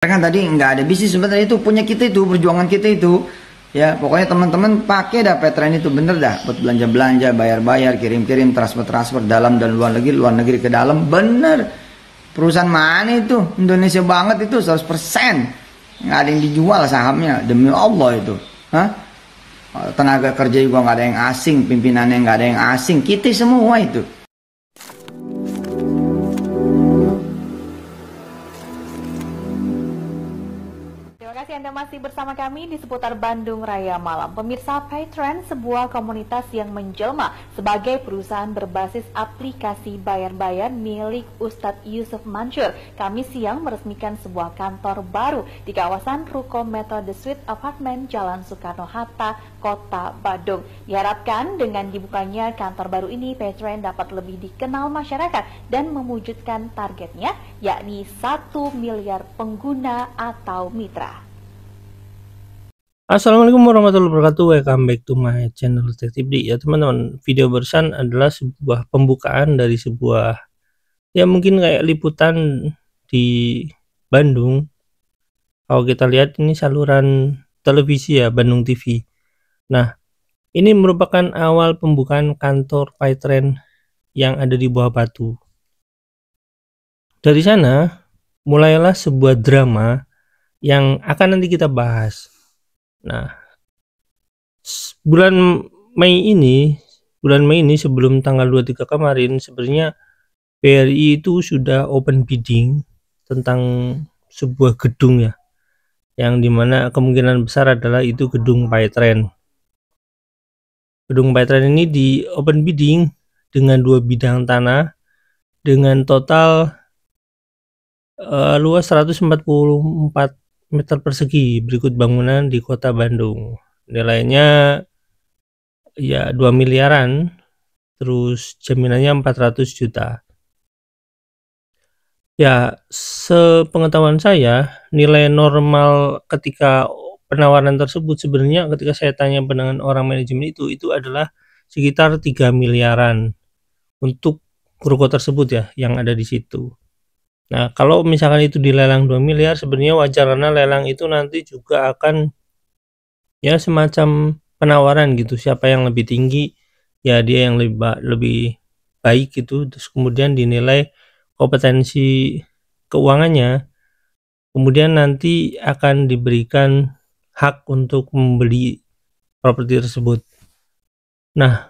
Kan tadi nggak ada bisnis sebenarnya, itu punya kita, itu perjuangan kita itu ya. Pokoknya teman-teman pakai dah Paytrend itu, bener dah, buat belanja-belanja, bayar-bayar, kirim-kirim, transfer-transfer dalam dan luar negeri ke dalam, bener. Perusahaan mana itu Indonesia banget itu, 100%. Nggak ada yang dijual sahamnya, demi Allah itu. Hah? Tenaga kerja juga nggak ada yang asing, pimpinannya nggak ada yang asing, kita semua itu. Anda masih bersama kami di seputar Bandung Raya Malam. Pemirsa, Paytrend sebuah komunitas yang menjelma sebagai perusahaan berbasis aplikasi bayar-bayar milik Ustadz Yusuf Mansur. Kami siang meresmikan sebuah kantor baru di kawasan Ruko Metro The Suite Apartment, Jalan Soekarno-Hatta, Kota Bandung. Diharapkan dengan dibukanya kantor baru ini, Paytrend dapat lebih dikenal masyarakat dan mewujudkan targetnya, yakni 1 miliar pengguna atau mitra. Assalamualaikum warahmatullahi wabarakatuh. Welcome back to my channel Detektif D. Ya teman-teman, video barusan adalah sebuah pembukaan dari sebuah, ya mungkin kayak liputan di Bandung. Kalau kita lihat ini saluran televisi ya, Bandung TV. Nah, ini merupakan awal pembukaan kantor Paytrend yang ada di Buah Batu. Dari sana mulailah sebuah drama yang akan nanti kita bahas. Nah, bulan Mei ini sebelum tanggal 23 kemarin, sebenarnya BRI itu sudah open bidding tentang sebuah gedung ya, yang dimana kemungkinan besar adalah itu gedung Paytrend. Gedung Paytrend ini di open bidding dengan 2 bidang tanah dengan total luas 144 meter persegi berikut bangunan di kota Bandung. Nilainya ya 2 miliaran, terus jaminannya 400 juta. Ya, sepengetahuan saya, nilai normal ketika penawaran tersebut sebenarnya ketika saya tanya dengan orang manajemen itu adalah sekitar 3 miliaran untuk ruko tersebut ya yang ada di situ. Nah, kalau misalkan itu dilelang 2 miliar, sebenarnya wajar karena lelang itu nanti juga akan ya semacam penawaran gitu, siapa yang lebih tinggi ya dia yang lebih baik gitu, terus kemudian dinilai kompetensi keuangannya, kemudian nanti akan diberikan hak untuk membeli properti tersebut. Nah,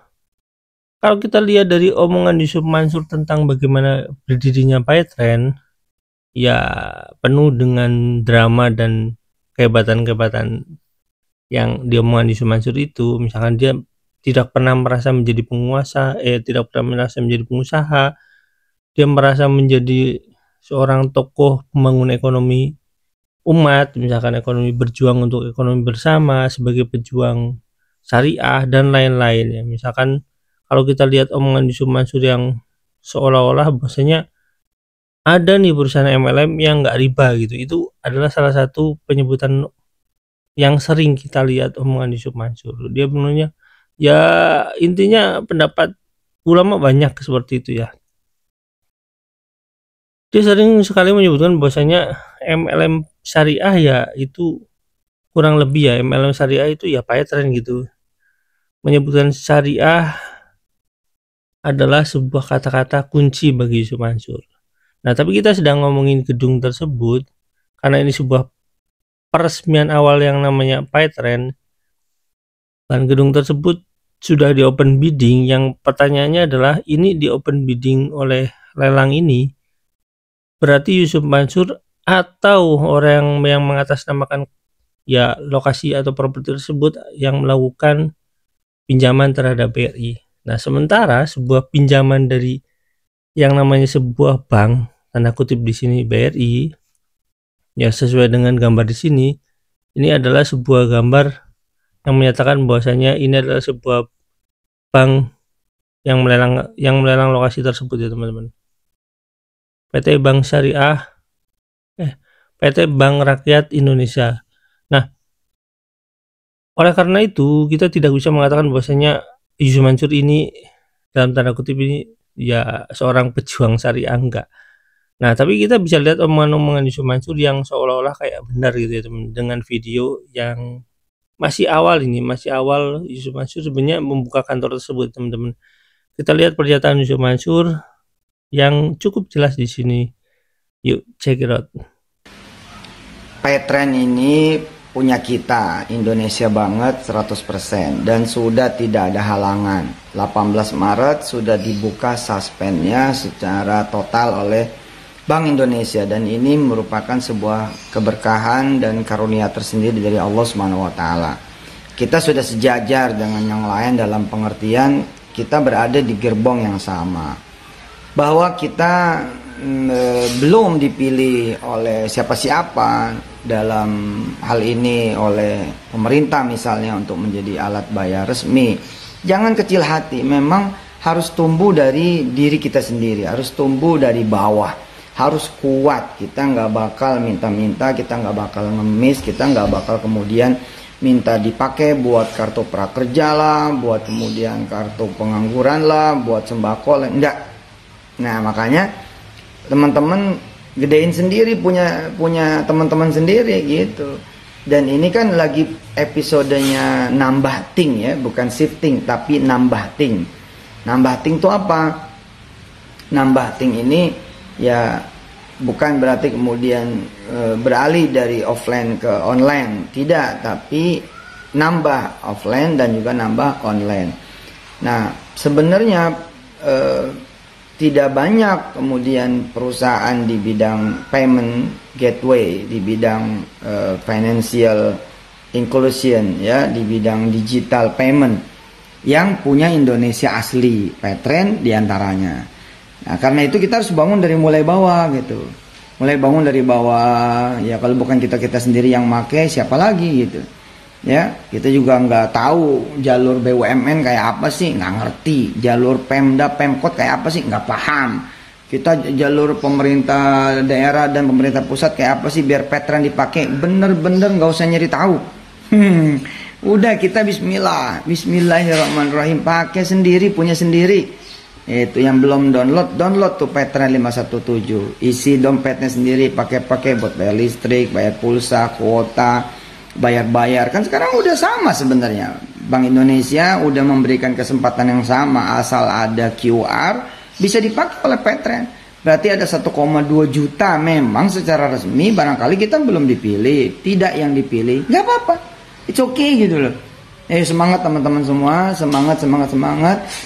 kalau kita lihat dari omongan Yusuf Mansur tentang bagaimana berdirinya Paytrend, ya penuh dengan drama dan kehebatan-kehebatan yang diomongkan Yusuf Mansur itu. Misalkan dia tidak pernah merasa menjadi penguasa, tidak pernah merasa menjadi pengusaha, dia merasa menjadi seorang tokoh pembangun ekonomi umat, misalkan ekonomi berjuang untuk ekonomi bersama sebagai pejuang syariah dan lain-lain ya. Misalkan kalau kita lihat omongan Yusuf Mansur yang seolah-olah bahwasanya ada nih perusahaan MLM yang nggak riba gitu, itu adalah salah satu penyebutan yang sering kita lihat omongan Yusuf Mansur. Dia sebenarnya ya intinya pendapat ulama banyak seperti itu ya. Dia sering sekali menyebutkan bahwasanya MLM syariah ya itu kurang lebih ya, MLM syariah itu ya Paytrend gitu. Menyebutkan syariah adalah sebuah kata-kata kunci bagi Yusuf Mansur. Nah, tapi kita sedang ngomongin gedung tersebut karena ini sebuah peresmian awal yang namanya Paytrend, dan gedung tersebut sudah di open bidding. Yang pertanyaannya adalah, ini di open bidding oleh lelang ini berarti Yusuf Mansur atau orang yang mengatasnamakan ya lokasi atau properti tersebut yang melakukan pinjaman terhadap BRI. Nah, sementara sebuah pinjaman dari yang namanya sebuah bank, tanda kutip di sini BRI, ya sesuai dengan gambar di sini, ini adalah sebuah gambar yang menyatakan bahwasanya ini adalah sebuah bank yang melelang lokasi tersebut ya teman-teman. PT Bank Syariah, PT Bank Rakyat Indonesia. Nah, oleh karena itu kita tidak bisa mengatakan bahwasanya Yusuf Mansur ini dalam tanda kutip ini ya seorang pejuang syariah, enggak. Nah, tapi kita bisa lihat omongan-omongan Yusuf Mansur yang seolah-olah kayak benar gitu ya teman, dengan video yang masih awal Yusuf Mansur sebenarnya membuka kantor tersebut teman-teman. Kita lihat pernyataan Yusuf Mansur yang cukup jelas di sini. Yuk, check it out. Paytrend ini punya kita, Indonesia banget 100%, dan sudah tidak ada halangan. 18 Maret sudah dibuka suspendnya secara total oleh Bank Indonesia, dan ini merupakan sebuah keberkahan dan karunia tersendiri dari Allah Subhanahu wa taala. Kita sudah sejajar dengan yang lain dalam pengertian kita berada di gerbong yang sama. Bahwa kita belum dipilih oleh siapa-siapa dalam hal ini oleh pemerintah misalnya untuk menjadi alat bayar resmi. Jangan kecil hati, memang harus tumbuh dari diri kita sendiri, harus tumbuh dari bawah. Harus kuat, kita nggak bakal minta-minta, kita nggak bakal ngemis, kita nggak bakal kemudian minta dipakai buat kartu prakerja lah, buat kemudian kartu pengangguran lah, buat sembako lah, enggak. Nah makanya teman-teman gedein sendiri, punya teman-teman sendiri gitu. Dan ini kan lagi episodenya nambah ting ya, bukan shifting tapi nambah ting. Nambah ting itu apa? Nambah ting ini ya bukan berarti kemudian beralih dari offline ke online, tidak, tapi nambah offline dan juga nambah online. Nah sebenarnya tidak banyak kemudian perusahaan di bidang payment gateway, di bidang financial inclusion ya, di bidang digital payment yang punya Indonesia asli, Paytrend diantaranya. Nah karena itu kita harus bangun dari mulai bawah gitu, mulai bangun dari bawah ya. Kalau bukan kita sendiri yang make, siapa lagi gitu ya. Kita juga nggak tahu jalur BUMN kayak apa sih, nggak ngerti. Jalur Pemda Pemkot kayak apa sih, nggak paham. Kita jalur pemerintah daerah dan pemerintah pusat kayak apa sih biar Paytrend dipakai, bener-bener nggak usah nyari tahu. Udah kita Bismillahirrahmanirrahim, pakai sendiri, punya sendiri. Itu yang belum download tuh Paytrend 517, isi dompetnya sendiri, pakai buat bayar listrik, bayar pulsa, kuota, bayar kan sekarang udah sama sebenarnya. Bank Indonesia udah memberikan kesempatan yang sama, asal ada QR bisa dipakai oleh Paytrend. Berarti ada 1,2 juta memang secara resmi, barangkali kita belum dipilih, tidak yang dipilih, nggak apa-apa, it's okay gitu loh. Semangat teman-teman semua, semangat.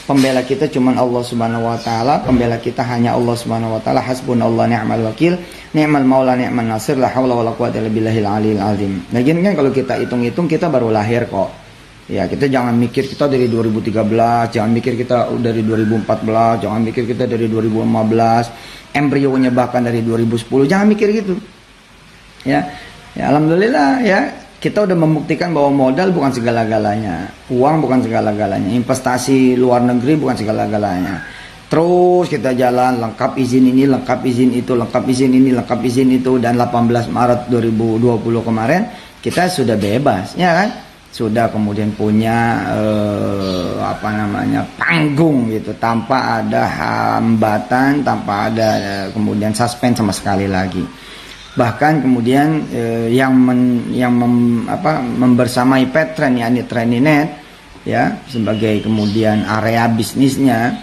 Pembela kita cuman Allah Subhanahu wa taala, pembela kita hanya Allah Subhanahu wa taala. Hasbunallahu ni'mal wakil, ni'mal maula ni'man nasir, la haula wala quwata illa billahil aliyil azim. Lagian kan kalau kita hitung-hitung kita baru lahir kok. Ya, kita jangan mikir kita dari 2013, jangan mikir kita dari 2014, jangan mikir kita dari 2015, embrionya bahkan dari 2010, jangan mikir gitu. Ya alhamdulillah ya. Kita udah membuktikan bahwa modal bukan segala-galanya, uang bukan segala-galanya, investasi luar negeri bukan segala-galanya. Terus kita jalan, lengkap izin ini, lengkap izin itu, lengkap izin ini, lengkap izin itu, dan 18 Maret 2020 kemarin kita sudah bebas, ya kan? Sudah kemudian punya panggung gitu, tanpa ada hambatan, tanpa ada kemudian suspend sama sekali lagi. Bahkan kemudian membersamai Paytrend yakni Trendinet ya sebagai kemudian area bisnisnya.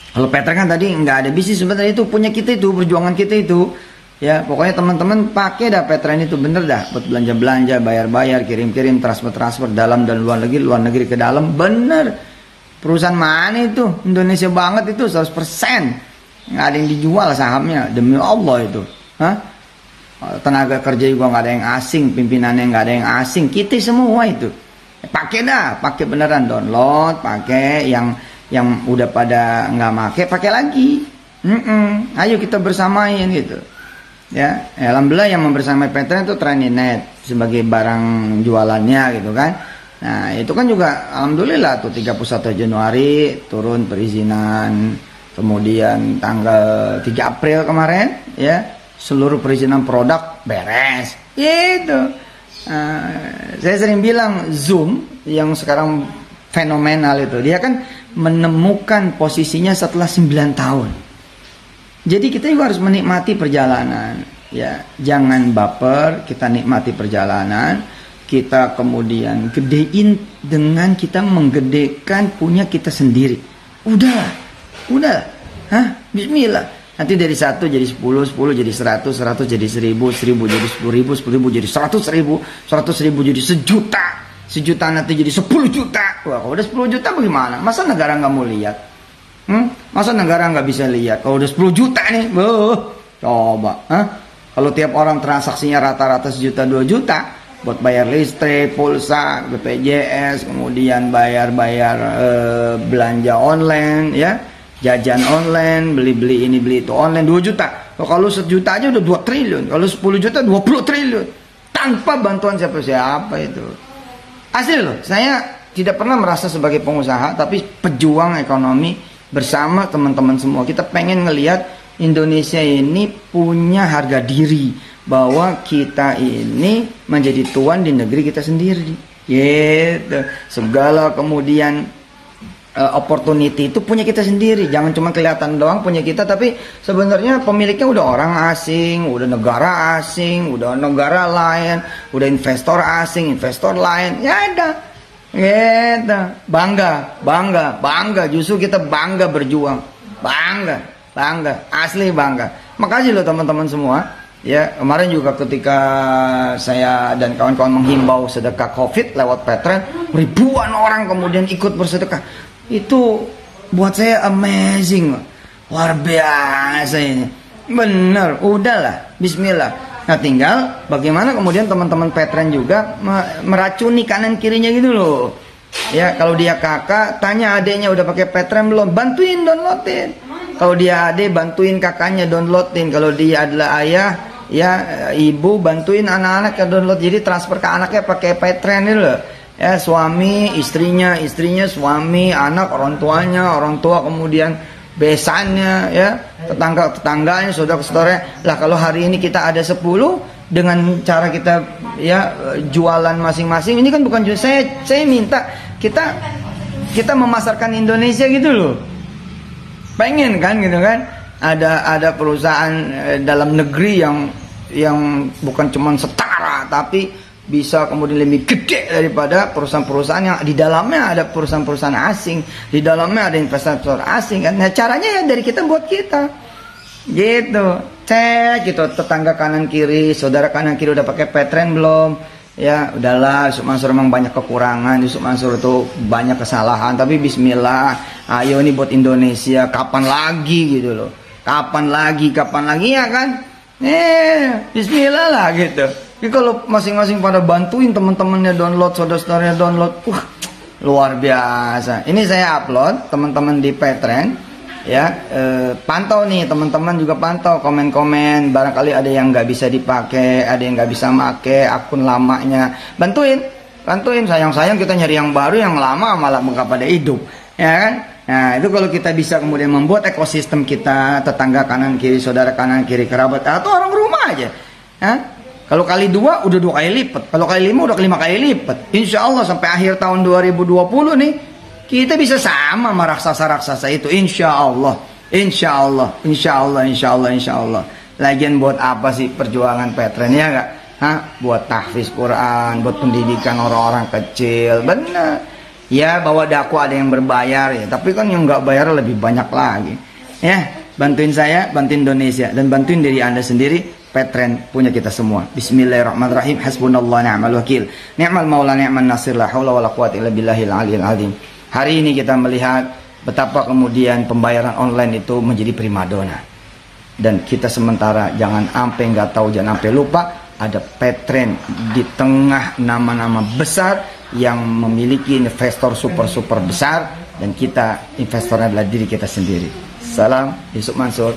Kalau Paytrend kan tadi nggak ada bisnis, sebenarnya itu punya kita, itu perjuangan kita itu ya. Pokoknya teman-teman pakai dah Paytrend itu, bener dah buat belanja, bayar, kirim, transfer dalam dan luar negeri ke dalam, bener. Perusahaan mana itu, Indonesia banget itu 100%, nggak ada yang dijual sahamnya, demi Allah itu. Tenaga kerja juga nggak ada yang asing, pimpinannya nggak ada yang asing, kita semua itu. Pakai beneran, download, pakai yang udah pada nggak pakai lagi. Ayo kita bersamain gitu. Ya, alhamdulillah yang membersamai Paytrend itu Trendinet sebagai barang jualannya gitu kan. Nah itu kan juga alhamdulillah tuh 31 Januari turun perizinan, kemudian tanggal 3 April kemarin ya seluruh perizinan produk beres gitu. Saya sering bilang Zoom yang sekarang fenomenal itu, dia kan menemukan posisinya setelah 9 tahun. Jadi kita juga harus menikmati perjalanan, ya. Jangan baper, kita nikmati perjalanan. Kita kemudian gedein dengan kita menggedekan punya kita sendiri. Udah, Bismillah. Nanti dari 1 jadi 10, 10 jadi 100, 100 jadi 1000, 1000 jadi 10.000, 10.000 jadi 100.000, 100.000 jadi sejuta, sejuta nanti jadi 10 juta. Wah, kalau udah 10 juta bagaimana? Masa negara nggak mau lihat? Masa negara nggak bisa lihat? Kalau udah 10 juta nih, coba. Kalau tiap orang transaksinya rata-rata 1 juta, 2 juta, buat bayar listrik, pulsa, BPJS, kemudian bayar belanja online, ya. Jajan online, beli ini beli itu online 2 juta. Kalau 1 juta aja udah 2 triliun. Kalau 10 juta 20 triliun. Tanpa bantuan siapa-siapa itu. Asli loh, saya tidak pernah merasa sebagai pengusaha, tapi pejuang ekonomi bersama teman-teman semua. Kita pengen ngelihat Indonesia ini punya harga diri, bahwa kita ini menjadi tuan di negeri kita sendiri. Gitu. Segala kemudian opportunity itu punya kita sendiri, jangan cuma kelihatan doang punya kita, tapi sebenarnya pemiliknya udah orang asing, udah negara asing, udah negara lain, udah investor asing, investor lain, ya ada, gitu. Bangga, justru kita bangga berjuang, bangga, asli bangga. Makasih loh teman-teman semua. Ya, kemarin juga ketika saya dan kawan-kawan menghimbau sedekah COVID lewat Petren, ribuan orang kemudian ikut bersedekah. Itu buat saya amazing, luar biasa ini. Bener, udahlah, bismillah. Nah, tinggal bagaimana kemudian teman-teman Petren juga meracuni kanan kirinya gitu loh. Ya, kalau dia kakak, tanya adeknya udah pakai Petren belum, bantuin downloadin. Kalau dia adek, bantuin kakaknya downloadin. Kalau dia adalah ayah, ya ibu, bantuin anak-anak ke download. Jadi transfer ke anaknya pakai Petren itu loh. Ya, suami, istrinya, suami, anak, orang tua kemudian besannya, ya, tetangganya, saudara-saudaranya. Lah kalau hari ini kita ada 10 dengan cara kita ya jualan masing-masing, ini kan bukan jual. Saya minta kita memasarkan Indonesia gitu loh. Pengen kan gitu kan? Ada perusahaan dalam negeri yang bukan cuma setara, tapi bisa kemudian lebih gede daripada perusahaan-perusahaan yang di dalamnya ada perusahaan-perusahaan asing, di dalamnya ada investor asing kan. Nah, caranya ya dari kita buat kita. Gitu. Cek gitu tetangga kanan kiri, saudara kanan kiri udah pakai Petren belum? Ya, udahlah, Yusuf Mansur memang banyak kekurangan, Yusuf Mansur itu banyak kesalahan, tapi bismillah, ayo ini buat Indonesia, kapan lagi gitu loh. Kapan lagi ya kan? Bismillah lah gitu. Jadi kalau masing-masing pada bantuin teman-temannya download, saudara-saudaranya download, luar biasa. Ini saya upload teman-teman di Petren, ya. Pantau nih teman-teman juga pantau komen-komen. Barangkali ada yang nggak bisa dipakai, ada yang nggak bisa make akun lamanya. Bantuin. Sayang-sayang kita nyari yang baru, yang lama malah nggak pada hidup, ya kan? Nah, itu kalau kita bisa kemudian membuat ekosistem kita, tetangga kanan kiri, saudara kanan kiri, kerabat, atau orang rumah aja. Kalau kali 2 udah 2 kali lipat. Kalau kali 5 udah 5 kali lipat. Insya Allah sampai akhir tahun 2020 nih, kita bisa sama sama raksasa-raksasa itu. Insya Allah. Lagian buat apa sih perjuangan Petren, ya gak? Buat tahfiz Quran, buat pendidikan orang-orang kecil. Benar. Ya, bahwa dakwah ada yang berbayar ya, tapi kan yang nggak bayar lebih banyak lagi. Ya, bantuin saya, bantuin Indonesia, dan bantuin diri Anda sendiri. Petren punya kita semua. Bismillahirrahmanirrahim. Hasbunallah ni'mal wakil. Ni'mal maula ni'man nasir. La haula wala quwwata illa billahil aliyil azim. Hari ini kita melihat betapa kemudian pembayaran online itu menjadi primadona. Dan kita sementara jangan sampai nggak tahu, jangan sampai lupa ada Petren di tengah nama-nama besar yang memiliki investor super besar, dan kita investornya adalah diri kita sendiri. Salam Yusuf Mansur.